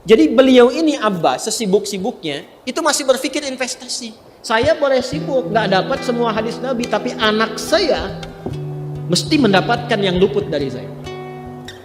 Jadi beliau ini Abbas sesibuk-sibuknya itu masih berpikir investasi. Saya boleh sibuk nggak dapat semua hadis Nabi, tapi anak saya mesti mendapatkan yang luput dari saya.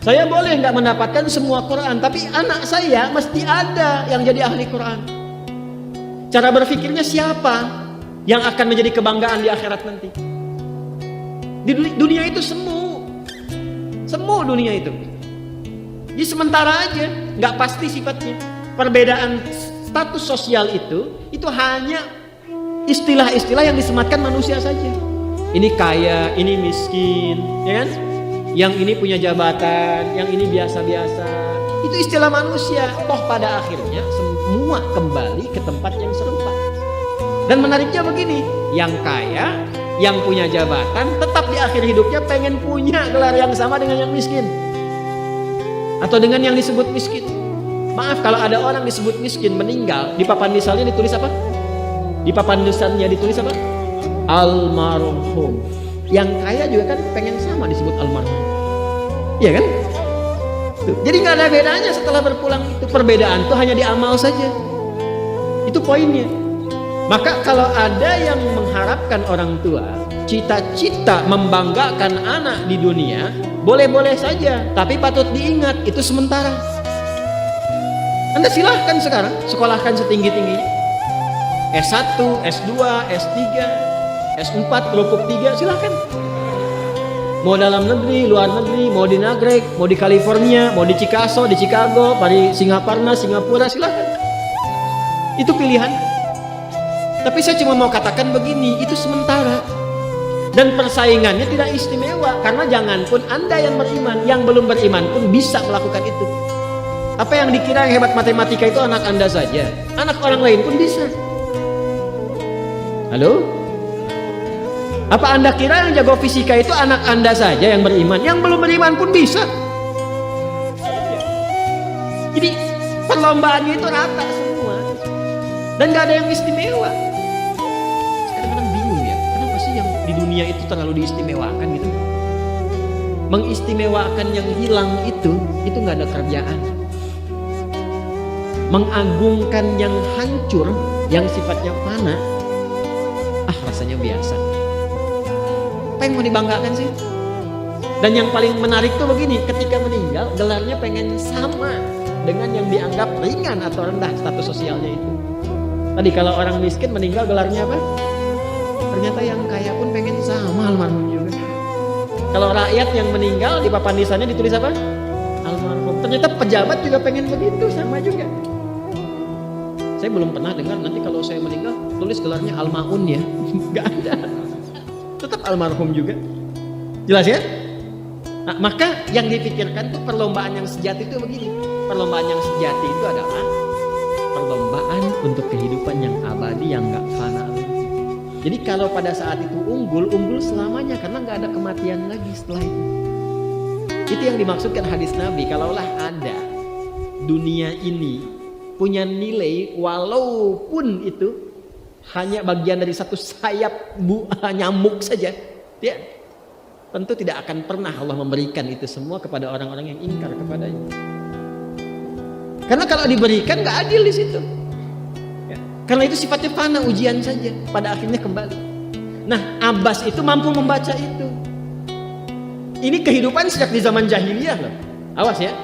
Saya boleh nggak mendapatkan semua Quran, tapi anak saya mesti ada yang jadi ahli Quran. Cara berpikirnya siapa yang akan menjadi kebanggaan di akhirat nanti? Di dunia itu semu dunia itu. Jadi sementara aja, nggak pasti sifatnya. Perbedaan status sosial itu hanya istilah-istilah yang disematkan manusia saja. Ini kaya, ini miskin, ya kan? Yang ini punya jabatan, yang ini biasa-biasa. Itu istilah manusia. Toh pada akhirnya semua kembali ke tempat yang serupa. Dan menariknya begini, yang kaya, yang punya jabatan, tetap di akhir hidupnya pengen punya gelar yang sama dengan yang miskin. Atau dengan yang disebut miskin. Maaf, kalau ada orang disebut miskin meninggal, di papan nisannya ditulis apa? Di papan nisannya ditulis apa? Almarhum. Yang kaya juga kan pengen sama disebut almarhum. Iya kan? Tuh. Jadi nggak ada bedanya setelah berpulang itu. Perbedaan itu hanya di amal saja. Itu poinnya. Maka kalau ada yang mengharapkan orang tua cita-cita membanggakan anak di dunia, boleh-boleh saja, tapi patut diingat itu sementara. Anda silahkan sekarang sekolahkan setinggi-tingginya, S1, S2, S3, S4, Lukuk 3, silahkan. Mau dalam negeri, luar negeri, mau di Nagreg, mau di California, mau di Chicago, di Chicago, di Singaparna, Singapura, silahkan. Itu pilihan. Tapi saya cuma mau katakan begini, itu sementara. Dan persaingannya tidak istimewa, karena jangan pun Anda yang beriman, yang belum beriman pun bisa melakukan itu. Apa yang dikira yang hebat matematika itu anak Anda saja, anak orang lain pun bisa. Halo? Apa Anda kira yang jago fisika itu anak Anda saja yang beriman, yang belum beriman pun bisa? Jadi perlombaannya itu rata semua, dan gak ada yang istimewa. Kadang-kadang bingung ya, kenapa sih yang di dunia itu terlalu diistimewakan gitu? Mengistimewakan yang hilang itu gak ada kerjaan. Mengagungkan yang hancur, yang sifatnya fana, rasanya biasa. Apa yang mau dibanggakan sih? Dan yang paling menarik tuh begini, ketika meninggal gelarnya pengen sama dengan yang dianggap ringan atau rendah status sosialnya itu. Tadi kalau orang miskin meninggal gelarnya apa? Ternyata yang kaya pun pengen sama almarhum juga. Kalau rakyat yang meninggal di papan nisannya ditulis apa? Almarhum. Ternyata pejabat juga pengen begitu, sama juga. Saya belum pernah dengar nanti kalau saya meninggal tulis gelarnya almaun ya. Gak ada. Tetap almarhum juga. Jelas ya? Nah, maka yang dipikirkan tuh perlombaan yang sejati itu begini. Perlombaan yang sejati itu adalah perlombaan untuk kehidupan yang abadi, yang gak fana. Jadi kalau pada saat itu unggul selamanya, karena gak ada kematian lagi setelah itu. Itu yang dimaksudkan hadis Nabi. Kalaulah ada dunia ini punya nilai walaupun itu hanya bagian dari satu sayap nyamuk saja, ya, tentu tidak akan pernah Allah memberikan itu semua kepada orang-orang yang ingkar kepadanya. Karena kalau diberikan gak adil di situ. Ya, karena itu sifatnya fana, ujian saja, pada akhirnya kembali. Nah, Abbas itu mampu membaca itu. Ini kehidupan sejak di zaman jahiliyah loh. Awas ya.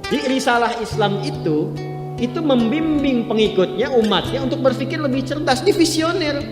Di risalah Islam itu membimbing pengikutnya, umatnya untuk berpikir lebih cerdas, divisioner.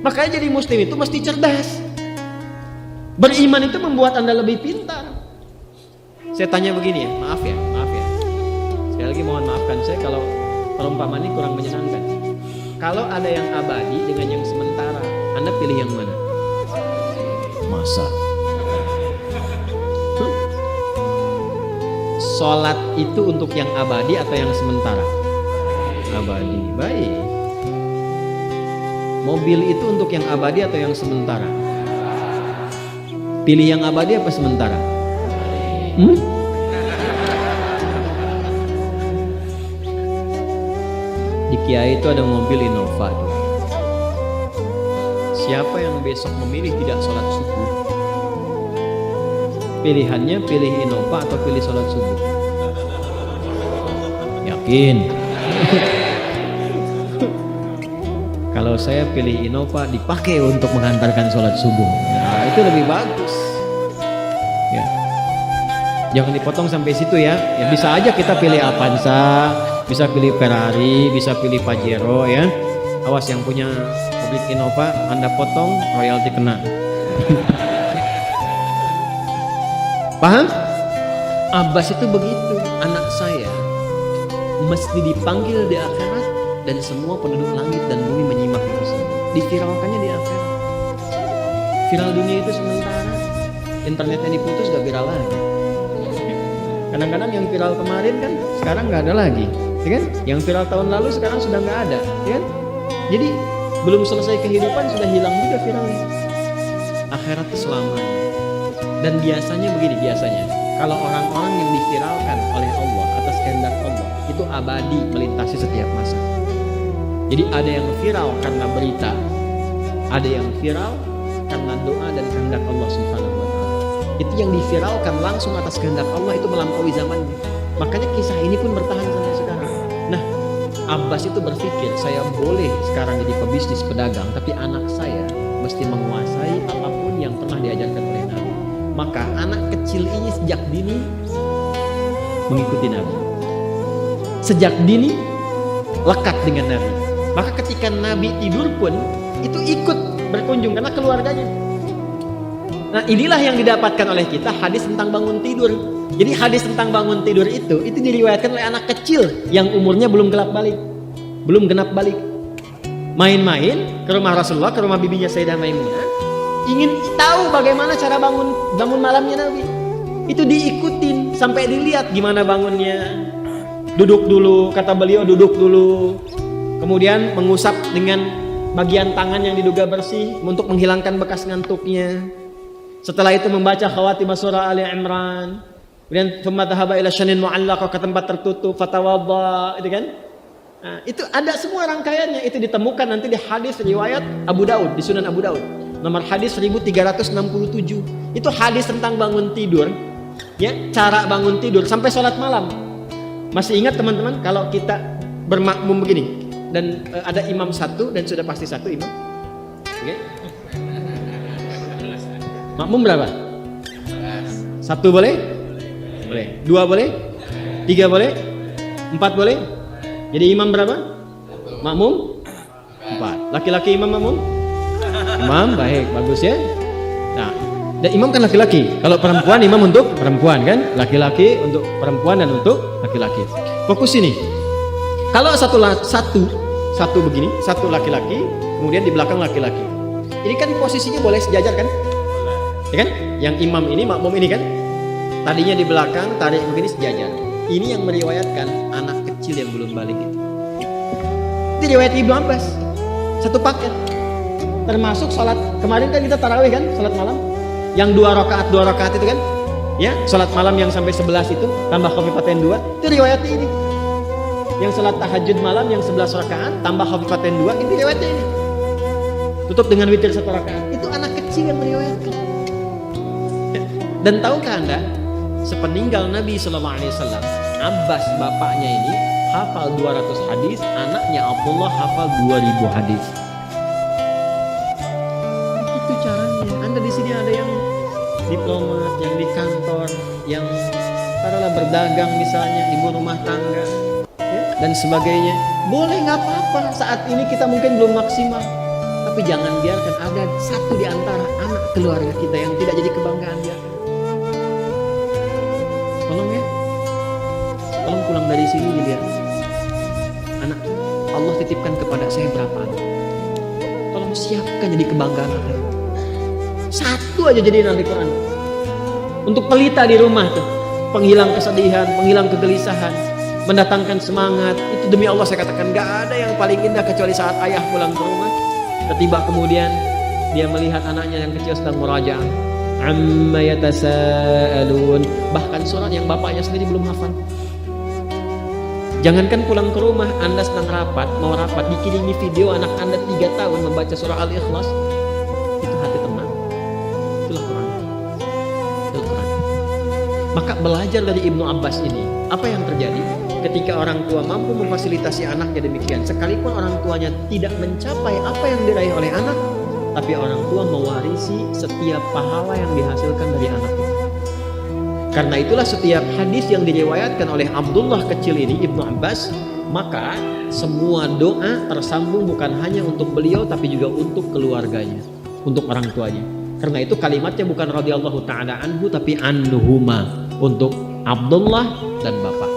Makanya jadi muslim itu mesti cerdas. Beriman itu membuat Anda lebih pintar. Saya tanya begini ya, maaf ya. Sekali lagi mohon maafkan saya kalau perumpamaan ini kurang menyenangkan. Kalau ada yang abadi dengan yang sementara, Anda pilih yang mana? Masa? Sholat itu untuk yang abadi atau yang sementara? Abadi. Baik. Mobil itu untuk yang abadi atau yang sementara? Pilih yang abadi apa sementara? Di Kiai itu ada mobil Innova tuh. Siapa yang besok memilih tidak sholat subuh, pilihannya pilih Innova atau pilih sholat subuh? Ya yakin. Kalau saya pilih Innova dipakai untuk menghantarkan sholat subuh, nah, itu lebih bagus. Ya. Jangan dipotong sampai situ ya. Ya bisa aja kita pilih Avanza, bisa pilih Ferrari, bisa pilih Pajero ya. Awas yang punya pabrik Innova, Anda potong royalti kena. Paham? Abbas itu begitu, anak saya mesti dipanggil di akhirat dan semua penduduk langit dan bumi menyimak itu semua. Diviralkannya di akhirat. Viral dunia itu sementara, internetnya diputus gak viral lagi. Kadang-kadang yang viral kemarin kan sekarang nggak ada lagi, ya kan? Yang viral tahun lalu sekarang sudah nggak ada, ya kan? Jadi belum selesai kehidupan sudah hilang juga viralnya. Akhirat itu selamanya. Dan biasanya begini, kalau orang-orang yang diviralkan oleh Allah atas kehendak Allah itu abadi melintasi setiap masa. Jadi ada yang viral karena berita, ada yang viral karena doa dan kehendak Allah Subhanahu wa taala. Itu yang diviralkan langsung atas kehendak Allah itu melampaui zamannya. Makanya kisah ini pun bertahan sampai sekarang. Nah, Abbas itu berpikir, saya boleh sekarang jadi pebisnis pedagang, tapi anak saya mesti menguasai apapun yang pernah diajarkan oleh Nabi. Maka anak kecil ini sejak dini mengikuti Nabi. Sejak dini lekat dengan Nabi. Maka ketika Nabi tidur pun itu ikut berkunjung karena keluarganya. Nah, inilah yang didapatkan oleh kita hadis tentang bangun tidur. Jadi hadis tentang bangun tidur itu diriwayatkan oleh anak kecil yang umurnya belum genap balik. Main-main ke rumah Rasulullah, ke rumah bibinya Sayyidah Maimunah, ingin tahu bagaimana cara bangun malamnya Nabi. Itu diikutin sampai dilihat gimana bangunnya. Duduk dulu, kata beliau, duduk dulu. Kemudian mengusap dengan bagian tangan yang diduga bersih untuk menghilangkan bekas ngantuknya. Setelah itu membaca khawatimah surah Ali Imran. Kemudian thumma dhahaba ila syanin mu'allaqah, ke tempat tertutup, fatawadda, itu kan? Nah, itu ada semua rangkaiannya. Itu ditemukan nanti di hadis riwayat Abu Daud, di Sunan Abu Daud. Nomor hadis 1367. Itu hadis tentang bangun tidur. Ya, cara bangun tidur sampai sholat malam. Masih ingat teman-teman kalau kita bermakmum begini dan ada imam satu dan sudah pasti satu imam. Oke? Makmum berapa? Satu boleh? Boleh. Dua boleh? Tiga boleh? Empat boleh? Jadi imam berapa? Makmum? Empat. Laki-laki imam makmum? Imam, baik, bagus ya. Nah, dan imam kan laki-laki. Kalau perempuan imam untuk perempuan kan? Laki-laki untuk perempuan dan untuk laki-laki. Fokus ini. Kalau satu begini, satu laki-laki, kemudian di belakang laki-laki. Ini kan posisinya boleh sejajar kan? Ya kan? Yang imam ini, makmum ini kan? Tadinya di belakang, tarik begini sejajar. Ini yang meriwayatkan anak kecil yang belum balik itu. Itu riwayat Ibnu Abbas. Satu paket. Termasuk sholat kemarin kan kita tarawih kan, sholat malam. Yang dua rakaat itu kan? Ya, sholat malam yang sampai 11 itu tambah khafifatain 2, itu riwayatnya ini. Yang sholat tahajud malam yang 11 rakaat tambah khafifatain 2, ini riwayatnya ini. Tutup dengan witir 1 rakaat. Itu anak kecil yang meriwayatkan. Dan tahukah Anda, sepeninggal Nabi SAW, Abbas bapaknya ini hafal 200 hadis, anaknya Abdullah hafal 2000 hadis. Itu caranya. Anda di sini ada yang diplomat, yang di kantor, yang taruhlah berdagang misalnya, ibu rumah tangga, ya, dan sebagainya. Boleh, nggak apa-apa. Saat ini kita mungkin belum maksimal, tapi jangan biarkan ada satu di antara anak keluarga kita yang tidak jadi kebanggaan dia. Tolong ya, tolong pulang dari sini dilihat anak Allah titipkan kepada saya berapa anak. Tolong siapkan jadi kebanggaan akhir. Satu aja jadi ahli Quran. Untuk pelita di rumah tuh, penghilang kesedihan, penghilang kegelisahan, mendatangkan semangat. Itu demi Allah saya katakan, gak ada yang paling indah kecuali saat ayah pulang ke rumah. Tiba kemudian dia melihat anaknya yang kecil sedang murajaah. Amma yatasaalun, bahkan surat yang bapaknya sendiri belum hafal. Jangankan pulang ke rumah, Anda sedang mau rapat, dikiringi video anak Anda 3 tahun membaca surah Al-Ikhlas, itu hati tenang. Itulah Quran. Itulah Quran. Maka belajar dari Ibnu Abbas ini, apa yang terjadi? Ketika orang tua mampu memfasilitasi anaknya demikian, sekalipun orang tuanya tidak mencapai apa yang diraih oleh anak, tapi orang tua mewarisi setiap pahala yang dihasilkan dari anak itu. Karena itulah setiap hadis yang diriwayatkan oleh Abdullah kecil ini, Ibnu Abbas, maka semua doa tersambung bukan hanya untuk beliau tapi juga untuk keluarganya, untuk orang tuanya. Karena itu kalimatnya bukan radhiyallahu ta'ala anhu tapi anhuma, untuk Abdullah dan bapak.